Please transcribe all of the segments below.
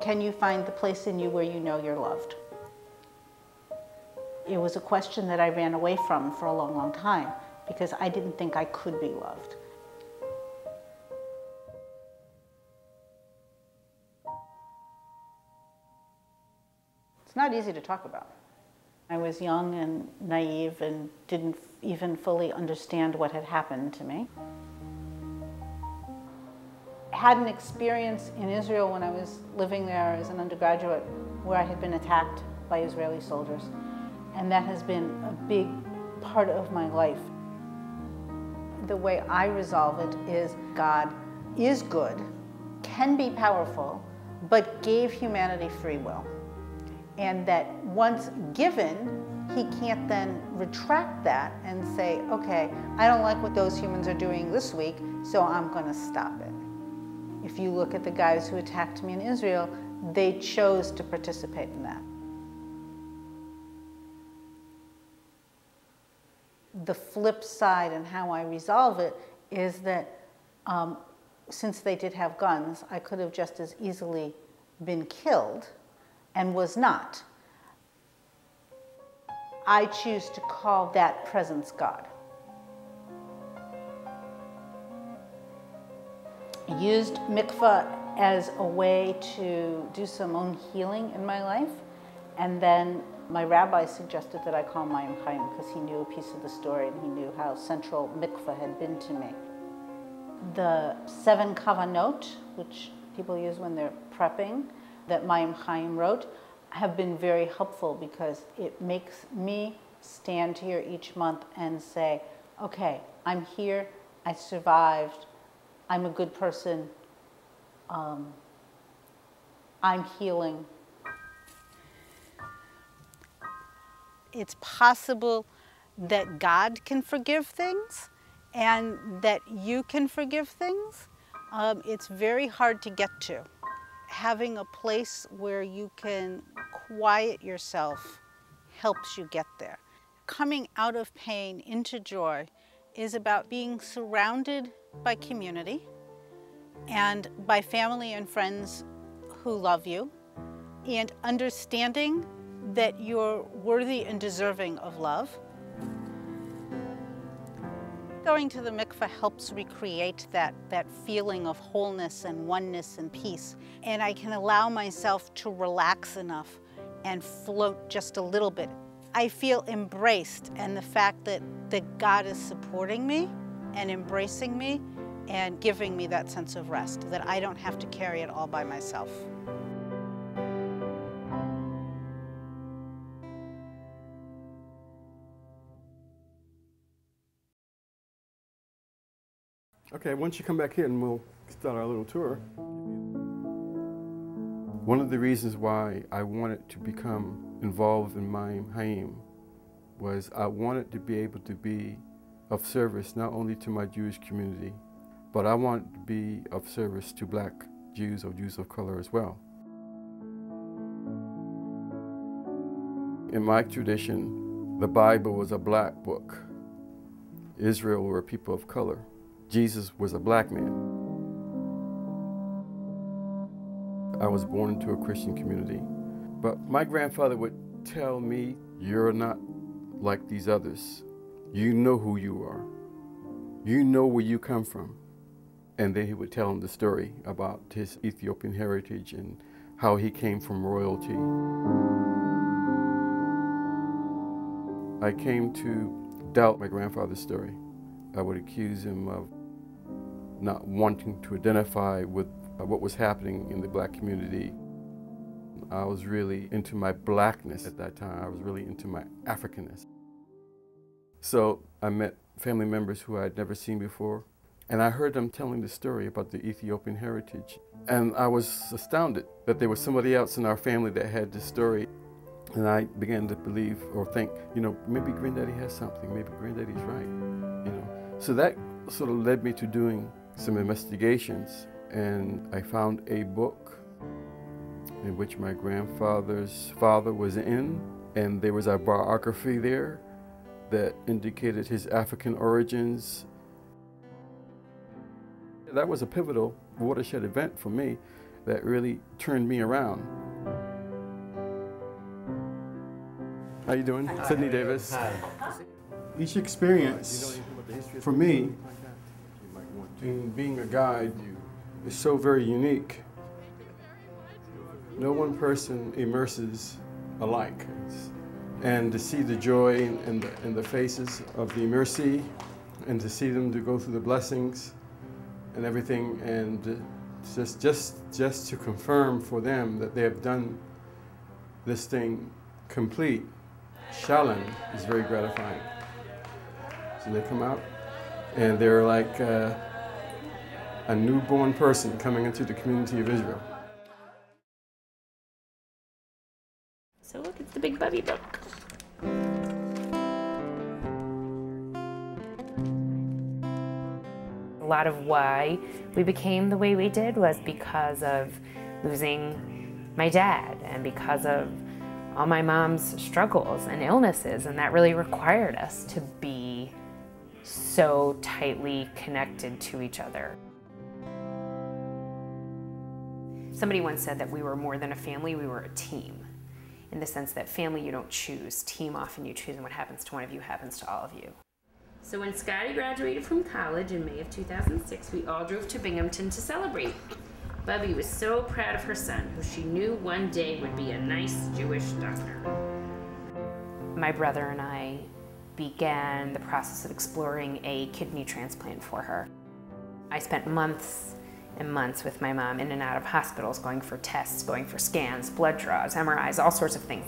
Can you find the place in you where you know you're loved? It was a question that I ran away from for a long, long time because I didn't think I could be loved. It's not easy to talk about. I was young and naive and didn't even fully understand what had happened to me. I had an experience in Israel when I was living there as an undergraduate where I had been attacked by Israeli soldiers. And that has been a big part of my life. The way I resolve it is God is good, can be powerful, but gave humanity free will. And that once given, he can't then retract that and say, okay, I don't like what those humans are doing this week, so I'm going to stop it. If you look at the guys who attacked me in Israel, they chose to participate in that. The flip side and how I resolve it is that since they did have guns, I could have just as easily been killed and was not. I choose to call that presence God. I used Mikveh as a way to do some own healing in my life, and then my rabbi suggested that I call Mayyim Hayyim because he knew a piece of the story and he knew how central Mikveh had been to me. The 7 kavanot, which people use when they're prepping, that Mayyim Hayyim wrote, have been very helpful because it makes me stand here each month and say, okay, I'm here, I survived, I'm a good person, I'm healing. It's possible that God can forgive things and that you can forgive things. It's very hard to get to. Having a place where you can quiet yourself helps you get there. Coming out of pain into joy is about being surrounded by community and by family and friends who love you, and understanding that you're worthy and deserving of love. Going to the mikveh helps recreate that feeling of wholeness and oneness and peace. And I can allow myself to relax enough and float just a little bit. I feel embraced, and the fact that God is supporting me and embracing me and giving me that sense of rest, that I don't have to carry it all by myself. Okay, once you come back in, we'll start our little tour. One of the reasons why I wanted to become involved in Mayyim Hayyim was I wanted to be able to be of service not only to my Jewish community, but I wanted to be of service to Black Jews or Jews of color as well. In my tradition, the Bible was a Black book. Israel were people of color. Jesus was a Black man. I was born into a Christian community, but my grandfather would tell me, you're not like these others. You know who you are. You know where you come from. And then he would tell him the story about his Ethiopian heritage and how he came from royalty. I came to doubt my grandfather's story. I would accuse him of not wanting to identify with what was happening in the Black community. I was really into my Blackness at that time. I was really into my Africanness. So I met family members who I had never seen before, and I heard them telling the story about the Ethiopian heritage. And I was astounded that there was somebody else in our family that had this story. And I began to believe or think, maybe Granddaddy has something, maybe Granddaddy's right, So that sort of led me to doing some investigations, and I found a book in which my grandfather's father was in, and there was a biography there that indicated his African origins. That was a pivotal watershed event for me, that really turned me around. How you doing? Hi. Sidney Davis. Hi. Each experience, for me, in being a guide, is so very unique. No one person immerses alike. And to see the joy in the faces of the immersee, and to see them to go through the blessings and everything, and just to confirm for them that they have done this thing complete, Shalom, is very gratifying. So they come out and they're like a newborn person coming into the community of Israel. So look, it's the big Bubby book. A lot of why we became the way we did was because of losing my dad and because of all my mom's struggles and illnesses, and that really required us to be so tightly connected to each other. Somebody once said that we were more than a family, we were a team. In the sense that family you don't choose, team often you choose, and what happens to one of you happens to all of you. So when Scotty graduated from college in May of 2006, we all drove to Binghamton to celebrate. Bubby was so proud of her son, who she knew one day would be a nice Jewish doctor. My brother and I began the process of exploring a kidney transplant for her. I spent months and months with my mom in and out of hospitals, going for tests, going for scans, blood draws, MRIs, all sorts of things.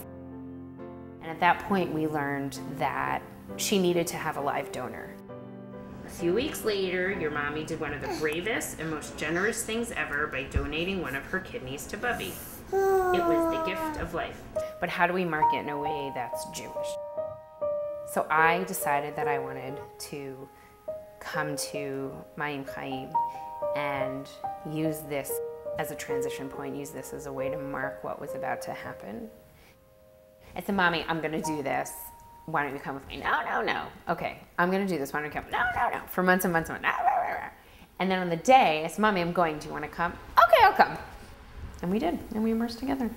And at that point, we learned that she needed to have a live donor. A few weeks later, your mommy did one of the bravest and most generous things ever by donating one of her kidneys to Bubby. It was the gift of life. But how do we mark it in a way that's Jewish? So I decided that I wanted to come to Mayyim Hayyim and use this as a transition point, use this as a way to mark what was about to happen. I said, Mommy, I'm gonna do this. Why don't you come with me? No, no, no. Okay, I'm gonna do this. Why don't you come? No, no, no. For months and months and months. And then on the day, I said, Mommy, I'm going. Do you wanna come? Okay, I'll come. And we did, and we immersed together.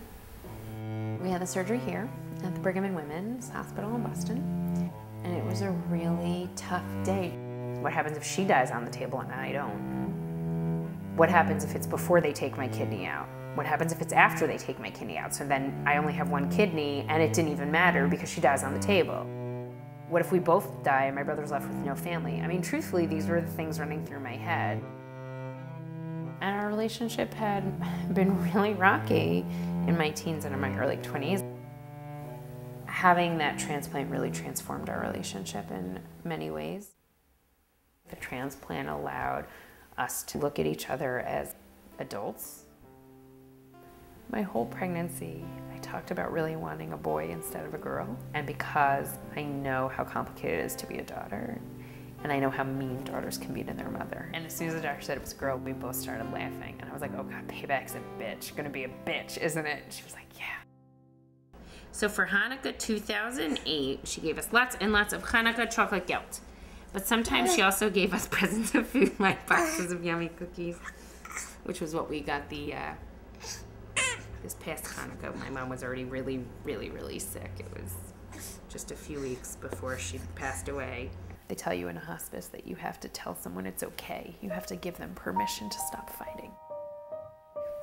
We had the surgery here at the Brigham and Women's Hospital in Boston. And it was a really tough day. What happens if she dies on the table and I don't? What happens if it's before they take my kidney out? What happens if it's after they take my kidney out? So then I only have one kidney and it didn't even matter because she dies on the table. What if we both die and my brother's left with no family? I mean, truthfully, these were the things running through my head. And our relationship had been really rocky in my teens and in my early 20s. Having that transplant really transformed our relationship in many ways. The transplant allowed us to look at each other as adults. My whole pregnancy, I talked about really wanting a boy instead of a girl. And because I know how complicated it is to be a daughter, and I know how mean daughters can be to their mother. And as soon as the doctor said it was a girl, we both started laughing. And I was like, oh God, payback's a bitch. Gonna be a bitch, isn't it? And she was like, yeah. So for Hanukkah 2008, she gave us lots and lots of Hanukkah chocolate gelt. But sometimes she also gave us presents of food, like boxes of yummy cookies, which was what we got the this past Hanukkah. My mom was already really, really, really sick. It was just a few weeks before she passed away. They tell you in a hospice that you have to tell someone it's okay. You have to give them permission to stop fighting.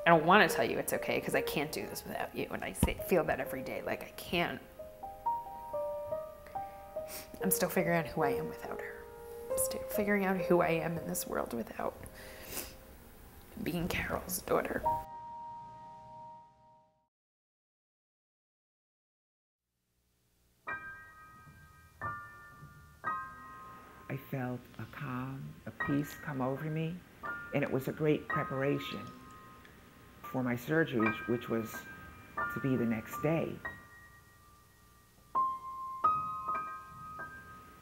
I don't want to tell you it's okay because I can't do this without you, and I feel that every day, like I can't. I'm still figuring out who I am without her. I'm still figuring out who I am in this world without being Carol's daughter. I felt a calm, a peace come over me, and it was a great preparation for my surgery, which was to be the next day.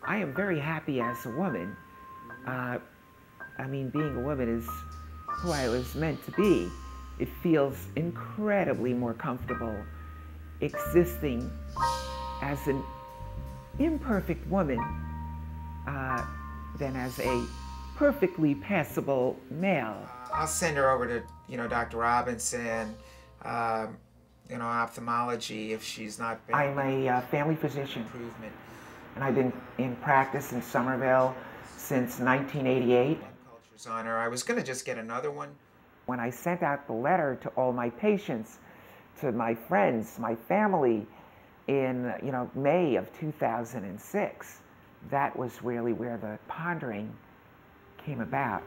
I am very happy as a woman. I mean, being a woman is who I was meant to be. It feels incredibly more comfortable existing as an imperfect woman than as a perfectly passable male. I'll send her over to, Dr. Robinson, ophthalmology if she's not been. I'm a family physician. Improvement. And I've been in practice in Somerville since 1988. Cultures on her. I was going to just get another one. When I sent out the letter to all my patients, to my friends, my family, in May of 2006, that was really where the pondering came about.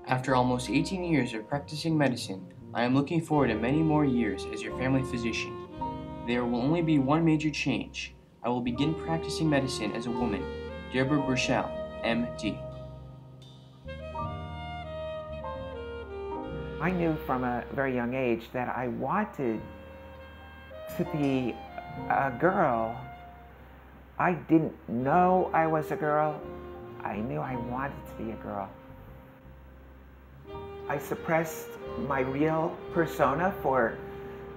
After almost 18 years of practicing medicine, I am looking forward to many more years as your family physician. There will only be one major change. I will begin practicing medicine as a woman. Deborah Burchell, M.D. I knew from a very young age that I wanted to be a girl. I didn't know I was a girl. I knew I wanted to be a girl. I suppressed my real persona for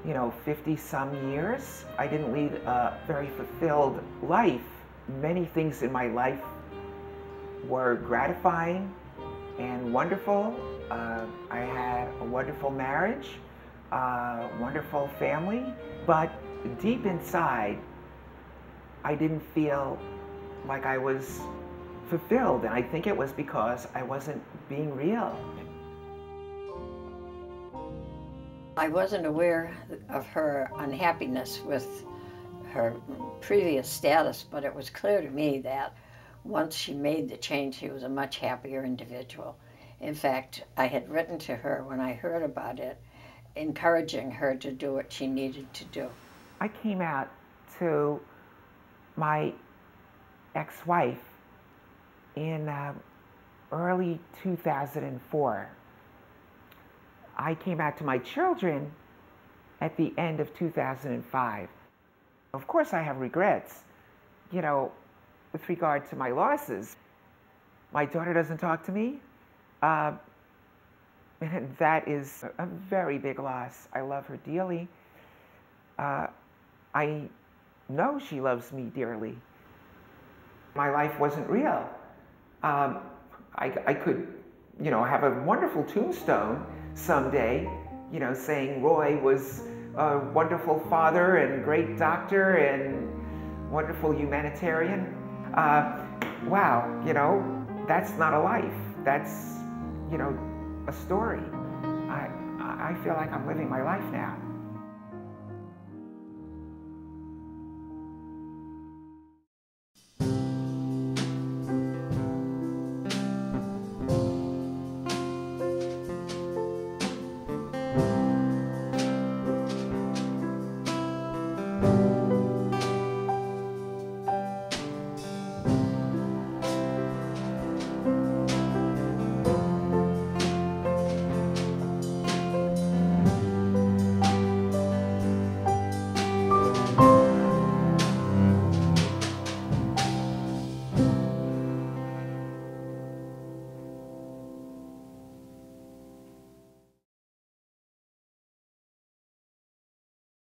50-some years. I didn't lead a very fulfilled life. Many things in my life were gratifying and wonderful. I had a wonderful marriage, a wonderful family, but deep inside, I didn't feel like I was fulfilled, and I think it was because I wasn't being real. I wasn't aware of her unhappiness with her previous status, but it was clear to me that once she made the change, she was a much happier individual. In fact, I had written to her when I heard about it, encouraging her to do what she needed to do. I came out to my ex-wife in early 2004. I came out to my children at the end of 2005. Of course I have regrets, with regard to my losses. My daughter doesn't talk to me, and that is a very big loss. I love her dearly. I know she loves me dearly. My life wasn't real. I could, have a wonderful tombstone someday, saying Roy was a wonderful father and great doctor and wonderful humanitarian. Wow, that's not a life. That's, a story. I feel like I'm living my life now.